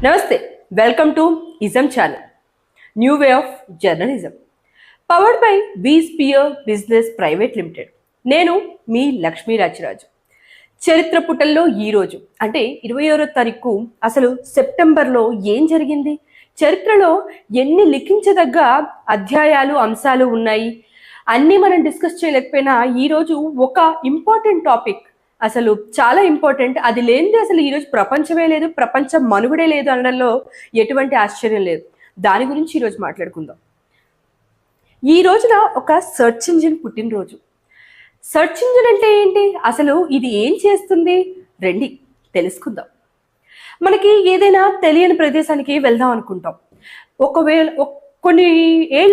నమస్తే, welcome to ism channel, new way of journalism, powered by Vsphere business private limited. నేను మీ లక్ష్మీ రాజరాజు. చరిత్ర పుటల్లో ఈరోజు అంటే 21వ తారీఖు. అసలు సెప్టెంబర్లో ఏం జరిగింది, చరిత్రలో ఎన్ని లిఖించదగ్గ అధ్యాయాలు అంశాలు ఉన్నాయి అన్నీ మనం డిస్కస్ చేయలేకపోయినా ఈరోజు ఒక ఇంపార్టెంట్ టాపిక్, అసలు చాలా ఇంపార్టెంట్, అది లేనిది అసలు ఈరోజు ప్రపంచమే లేదు, ప్రపంచ మనుగడే లేదు అనడంలో ఎటువంటి ఆశ్చర్యం లేదు. దాని గురించి ఈరోజు మాట్లాడుకుందాం. ఈ రోజున ఒక సెర్చ్ ఇంజిన్ పుట్టినరోజు. సెర్చ్ ఇంజిన్ అంటే ఏంటి, అసలు ఇది ఏం చేస్తుంది, రండి తెలుసుకుందాం. మనకి ఏదైనా తెలియని ప్రదేశానికి వెళ్దాం అనుకుంటాం. ఒకవేళ కొన్ని ఏళ్ళ